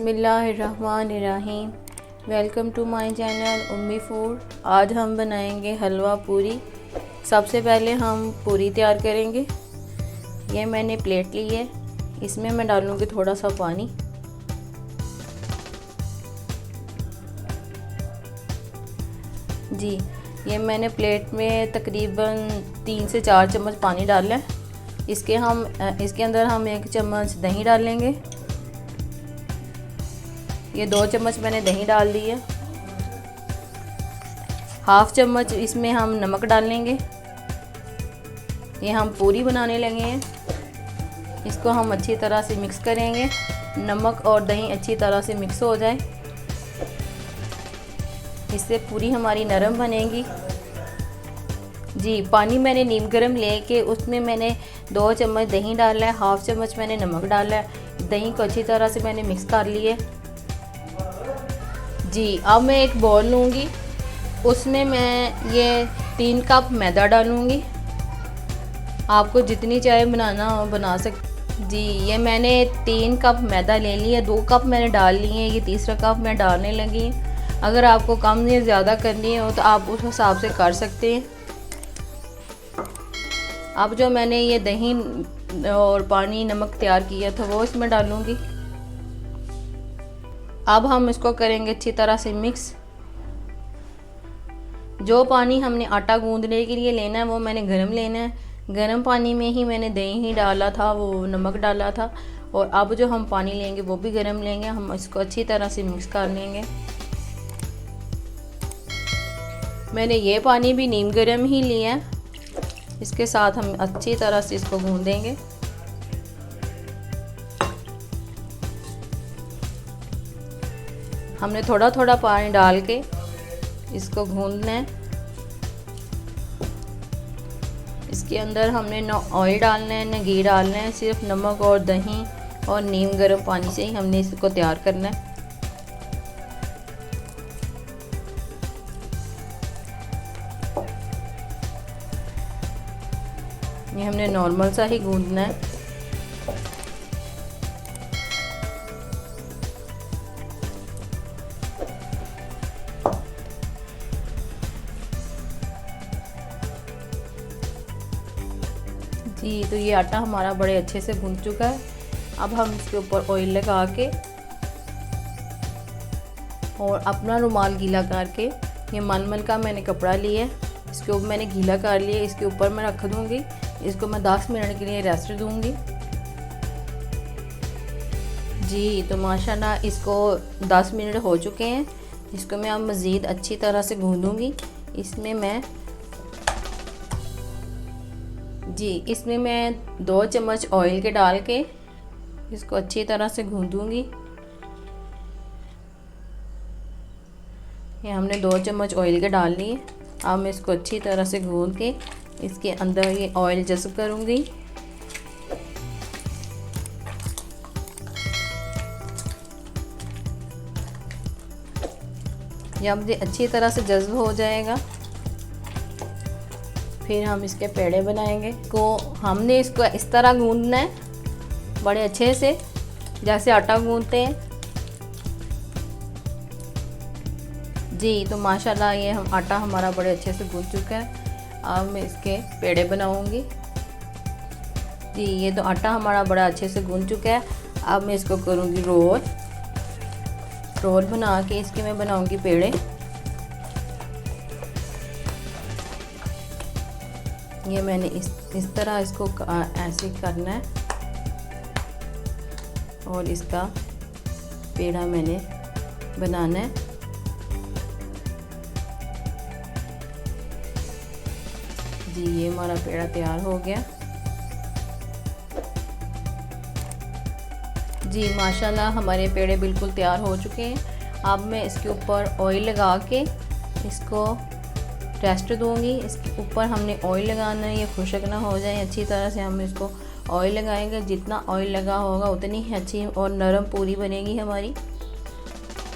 बिस्मिल्लाहिर्रहमानिर्रहीम। Welcome to my channel Ummi food. आज हम बनाएंगे हलवा पूरी। सबसे पहले हम पूरी तैयार करेंगे। ये मैंने प्लेट ली है, इसमें मैं डालूँगी थोड़ा सा पानी। जी, ये मैंने प्लेट में तकरीबन 3 से 4 चम्मच पानी डाला है। इसके अंदर हम 1 चम्मच दही डालेंगे। ये 2 चम्मच मैंने दही डाल दी है। हाफ चम्मच इसमें हम नमक डालेंगे। ये हम पूरी बनाने लगे हैं। इसको हम अच्छी तरह से मिक्स करेंगे। नमक और दही अच्छी तरह से मिक्स हो जाए, इससे पूरी हमारी नरम बनेगी। जी, पानी मैंने नीम गर्म लेके उसमें मैंने 2 चम्मच दही डाला है, हाफ चम्मच मैंने नमक डाला है। दही को अच्छी तरह से मैंने मिक्स कर लिया है। जी, अब मैं एक बॉल लूँगी, उसमें मैं ये 3 कप मैदा डालूँगी। आपको जितनी चाय बनाना हो बना सकते। जी, ये मैंने 3 कप मैदा ले लिया, 2 कप मैंने डाल लिए, ये तीसरा कप मैं डालने लगी। अगर आपको कम या ज़्यादा करनी हो तो आप उस हिसाब से कर सकते हैं। अब जो मैंने ये दही और पानी नमक तैयार किया था वो इसमें डालूँगी। अब हम इसको करेंगे अच्छी तरह से मिक्स। जो पानी हमने आटा गूंदने के लिए लेना है वो मैंने गरम लेना है। गरम पानी में ही मैंने दही डाला था, वो नमक डाला था। और अब जो हम पानी लेंगे वो भी गरम लेंगे। हम इसको अच्छी तरह से मिक्स कर लेंगे। मैंने ये पानी भी नीम गरम ही लिया है। इसके साथ हम अच्छी तरह से इसको गूंदेंगे। हमने थोड़ा थोड़ा पानी डाल के इसको गूंदना है। इसके अंदर हमने ना ऑयल डालना है ना घी डालना है, सिर्फ नमक और दही और नीम गर्म पानी से ही हमने इसको तैयार करना है। ये हमने नॉर्मल सा ही गूंदना है। जी, तो ये आटा हमारा बड़े अच्छे से गूंद चुका है। अब हम इसके ऊपर ऑयल लगा के और अपना रुमाल गीला करके, ये मलमल का मैंने कपड़ा लिया है, इसके ऊपर मैंने गीला कर लिया, इसके ऊपर मैं रख दूँगी। इसको मैं 10 मिनट के लिए रेस्ट दूँगी। जी, तो माशाल्लाह इसको 10 मिनट हो चुके हैं। इसको मैं अब मज़ीद अच्छी तरह से गूंदूँगी। इसमें मैं 2 चम्मच ऑयल के डाल के इसको अच्छी तरह से गूंदूँगी। ये हमने 2 चम्मच ऑयल के डाल लिए। अब मैं इसको अच्छी तरह से गूंद के इसके अंदर ये ऑयल जज़ब करूँगी। जब ये अच्छी तरह से जज़ब हो जाएगा फिर हम इसके पेड़े बनाएंगे। हमने इसको इस तरह गूंदना है, बड़े अच्छे से, जैसे आटा गूंदते हैं। जी, तो माशाल्लाह ये आटा हमारा बड़े अच्छे से गूंद चुका है। अब मैं इसके पेड़े बनाऊंगी। जी, ये तो आटा हमारा बड़ा अच्छे से गूंद चुका है। अब मैं इसको करूँगी रोल बना के इसके मैं बनाऊंगी पेड़े। ये मैंने इस तरह इसको ऐसे करना है और इसका पेड़ा मैंने बनाना है। जी, ये हमारा पेड़ा तैयार हो गया। जी, माशाल्लाह हमारे पेड़े बिल्कुल तैयार हो चुके हैं। अब मैं इसके ऊपर ऑयल लगा के इसको रेस्ट दूंगी। इसके ऊपर हमने ऑयल लगाना है, ये खुशक ना हो जाए। अच्छी तरह से हम इसको ऑयल लगाएंगे। जितना ऑयल लगा होगा उतनी ही अच्छी और नरम पूरी बनेगी हमारी।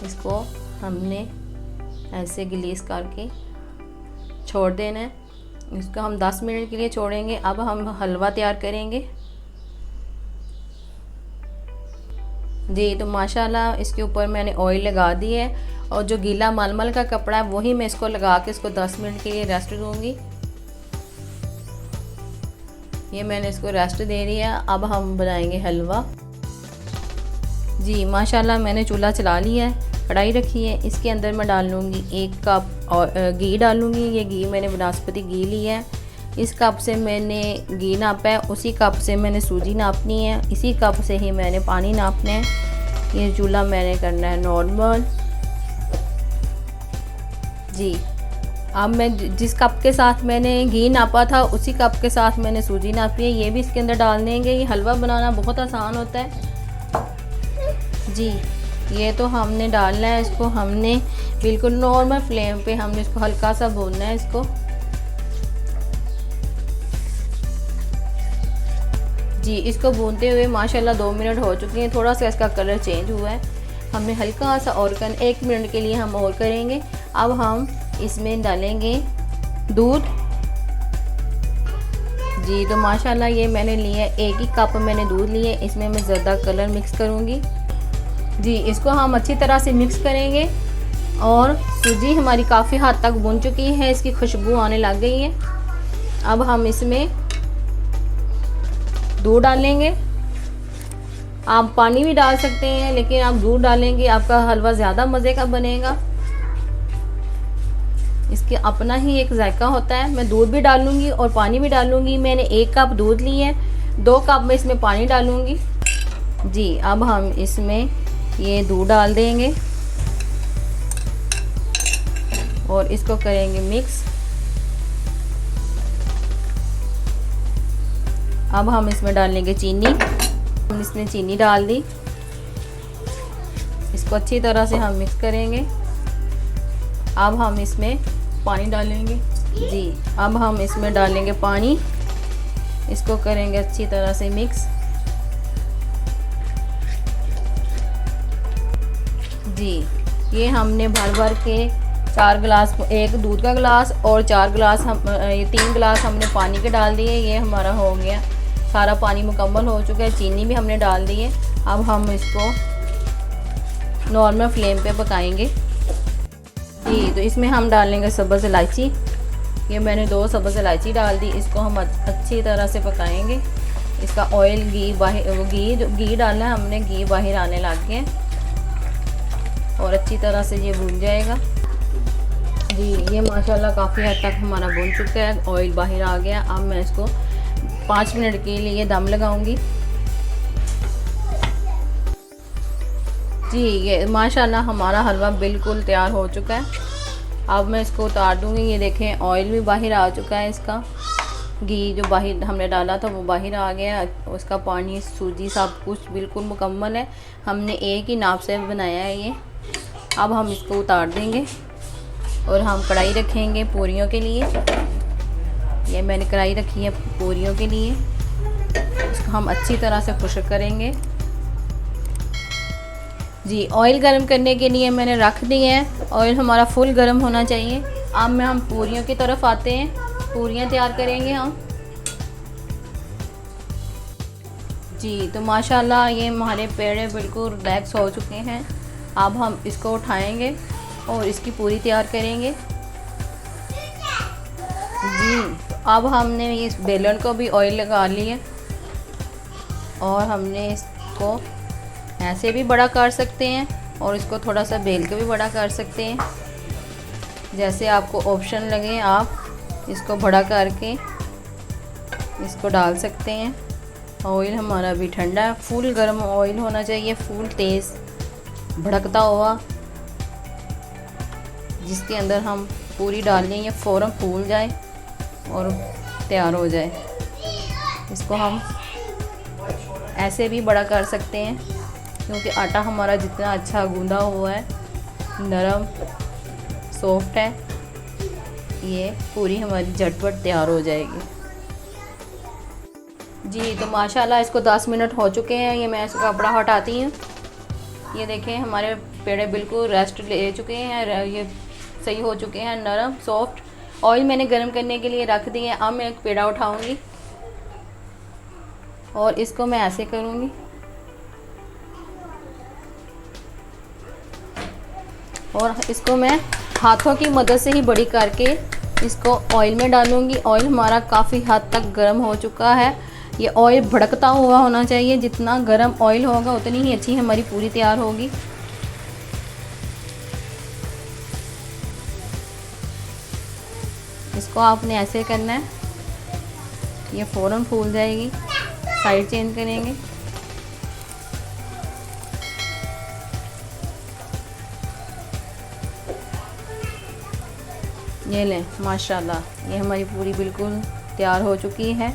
इसको हमने ऐसे ग्लेज़ करके छोड़ देना है। इसको हम 10 मिनट के लिए छोड़ेंगे। अब हम हलवा तैयार करेंगे। जी, तो माशाल्लाह इसके ऊपर मैंने ऑयल लगा दी है और जो गीला मलमल का कपड़ा है वही मैं इसको लगा के इसको 10 मिनट के लिए रेस्ट दूँगी। ये मैंने इसको रेस्ट दे दिया। अब हम बनाएंगे हलवा। जी माशाल्लाह मैंने चूल्हा चला लिया है, कढ़ाई रखी है। इसके अंदर मैं डाल लूँगी 1 कप और घी डालूँगी। ये घी मैंने वनस्पति घी लिया है। इस कप से मैंने घी नापा है, उसी कप से मैंने सूजी नापनी है, इसी कप से ही मैंने पानी नापना है। ये चूल्हा मैंने करना है नॉर्मल। जी, अब मैं जिस कप के साथ मैंने घी नापा था उसी कप के साथ मैंने सूजी नापी है। ये भी इसके अंदर डाल देंगे। ये हलवा बनाना बहुत आसान होता है। जी, ये तो हमने डालना है। इसको हमने बिल्कुल नॉर्मल फ्लेम पे हमने इसको हल्का सा भूनना है इसको। जी, इसको भूनते हुए माशाल्लाह 2 मिनट हो चुके हैं। थोड़ा सा इसका कलर चेंज हुआ है। हमने हल्का सा और 1 मिनट के लिए हम और करेंगे। अब हम इसमें डालेंगे दूध। जी, तो माशाल्लाह ये मैंने लिया 1 ही कप मैंने दूध लिया। इसमें मैं ज़्यादा कलर मिक्स करूँगी। जी, इसको हम अच्छी तरह से मिक्स करेंगे। और सूजी हमारी काफ़ी हद तक भुन चुकी है, इसकी खुशबू आने लग गई है। अब हम इसमें दूध डालेंगे। आप पानी भी डाल सकते हैं, लेकिन आप दूध डालेंगे आपका हलवा ज़्यादा मज़े का बनेगा। इसके अपना ही एक जायका होता है। मैं दूध भी डालूंगी और पानी भी डालूंगी। मैंने 1 कप दूध ली है, 2 कप में इसमें पानी डालूंगी। जी, अब हम इसमें ये दूध डाल देंगे और इसको करेंगे मिक्स। अब हम इसमें डालेंगे चीनी। हम इसमें चीनी डाल दी। इसको अच्छी तरह से हम मिक्स करेंगे। अब हम इसमें पानी डालेंगे। जी, अब हम इसमें डालेंगे पानी। इसको करेंगे अच्छी तरह से मिक्स। जी, ये हमने भर भर के 4 गिलास, 1 दूध का गिलास और 4 गिलास हम 3 गिलास हमने पानी के डाल दिए। ये हमारा हो गया, सारा पानी मुकम्मल हो चुका है। चीनी भी हमने डाल दी है। अब हम इसको नॉर्मल फ्लेम पे पकाएंगे। जी, तो इसमें हम डालेंगे सब्ज़ इलायची। ये मैंने 2 सब्ज़ इलायची डाल दी। इसको हम अच्छी तरह से पकाएंगे। इसका ऑयल घी डालना है हमने, घी बाहर आने लग गया और अच्छी तरह से ये भून जाएगा। जी, ये माशाल्लाह काफ़ी हद तक हमारा भून चुका है, ऑयल बाहर आ गया। अब मैं इसको 5 मिनट के लिए दम लगाऊंगी। जी, ये माशाल्लाह हमारा हलवा बिल्कुल तैयार हो चुका है। अब मैं इसको उतार दूंगी। ये देखें ऑयल भी बाहर आ चुका है। इसका घी जो बाहर हमने डाला था वो बाहर आ गया। उसका पानी, सूजी, सब कुछ बिल्कुल मुकम्मल है। हमने 1 ही नाप से बनाया है ये। अब हम इसको उतार देंगे और हम कढ़ाई रखेंगे पूरियों के लिए। ये मैंने कढ़ाई रखी है पूरियों के लिए। इसको हम अच्छी तरह से खुश्क करेंगे। जी, ऑयल गर्म करने के लिए मैंने रख दिए हैं। ऑयल हमारा फुल गर्म होना चाहिए। अब में हम पूरियों की तरफ आते हैं। पूरियां तैयार करेंगे हम। जी, तो माशाल्लाह ये हमारे पेड़े बिल्कुल रिलैक्स हो चुके हैं। अब हम इसको उठाएंगे और इसकी पूरी तैयार करेंगे। जी, अब हमने इस बेलन को भी ऑयल लगा लिया और हमने इसको ऐसे भी बड़ा कर सकते हैं और इसको थोड़ा सा बेल के भी बड़ा कर सकते हैं। जैसे आपको ऑप्शन लगे आप इसको बड़ा करके इसको डाल सकते हैं। ऑयल हमारा भी ठंडा है। फुल गर्म ऑयल होना चाहिए, फुल तेज़ भड़कता हुआ, जिसके अंदर हम पूरी डाल लें ये फ़ौरन फूल जाए और तैयार हो जाए। इसको हम ऐसे भी बड़ा कर सकते हैं क्योंकि आटा हमारा जितना अच्छा गूंदा हुआ है, नरम सॉफ्ट है, ये पूरी हमारी झटपट तैयार हो जाएगी। जी, तो माशाल्लाह इसको 10 मिनट हो चुके हैं। ये मैं इसका कपड़ा हटाती हूँ। ये देखें हमारे पेड़े बिल्कुल रेस्ट ले चुके हैं, ये सही हो चुके हैं, नरम सॉफ्ट। ऑयल मैंने गर्म करने के लिए रख दिए। अब मैं एक पेड़ा उठाऊंगी और इसको मैं ऐसे करूंगी। और इसको मैं हाथों की मदद से ही बड़ी करके इसको ऑयल में डालूँगी। ऑयल हमारा काफ़ी हद तक गर्म हो चुका है। ये ऑयल भड़कता हुआ होना चाहिए, जितना गर्म ऑयल होगा उतनी ही अच्छी हमारी पूरी तैयार होगी। इसको आपने ऐसे करना है, ये फ़ौरन फूल जाएगी। साइड चेंज करेंगे। ये लें, माशाल्लाह ये हमारी पूरी बिल्कुल तैयार हो चुकी है।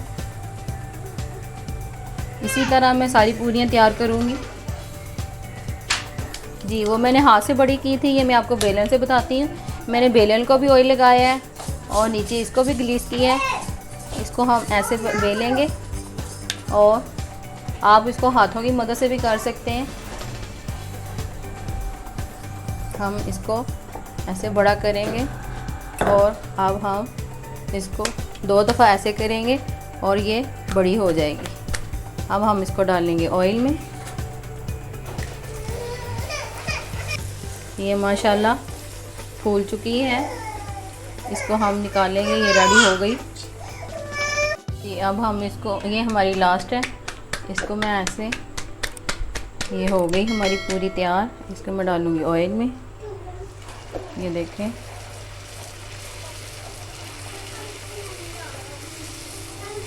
इसी तरह मैं सारी पूरियाँ तैयार करूँगी। जी, वो मैंने हाथ से बड़ी की थी, ये मैं आपको बेलन से बताती हूँ। मैंने बेलन को भी ऑयल लगाया है और नीचे इसको भी ग्रीस किया है। इसको हम ऐसे बेलेंगे और आप इसको हाथों की मदद से भी कर सकते हैं। हम इसको ऐसे बड़ा करेंगे और अब हम इसको 2 दफ़ा ऐसे करेंगे और ये बड़ी हो जाएगी। अब हम इसको डालेंगे ऑयल में। ये माशाल्लाह फूल चुकी है। इसको हम निकालेंगे, ये रेडी हो गई। ये अब हम इसको, ये हमारी लास्ट है, इसको मैं ऐसे, ये हो गई हमारी पूरी तैयार। इसको मैं डालूँगी ऑयल में। ये देखें,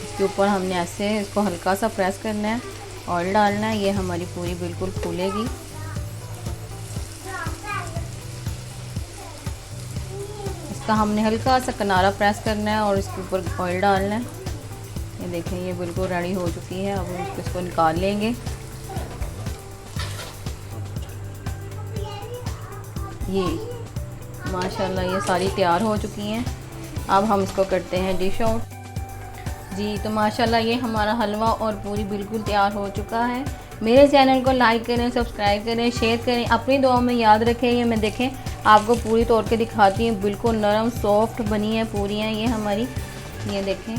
इसके ऊपर हमने ऐसे इसको हल्का सा प्रेस करना है, ऑयल डालना है। ये हमारी पूरी बिल्कुल फूलेगी। इसका हमने हल्का सा किनारा प्रेस करना है और इसके ऊपर ऑयल डालना है। ये देखें, ये बिल्कुल रेडी हो चुकी है। अब हम इसको निकाल लेंगे। ये माशाल्लाह ये सारी तैयार हो चुकी हैं। अब हम इसको करते हैं डिश आउट। जी, तो माशाल्लाह ये हमारा हलवा और पूरी बिल्कुल तैयार हो चुका है। मेरे चैनल को लाइक करें, सब्सक्राइब करें, शेयर करें, अपनी दुआ में याद रखें। ये मैं देखें आपको पूरी तोड़ के दिखाती हूँ, बिल्कुल नरम सॉफ्ट बनी है पूरियाँ ये हमारी। ये देखें।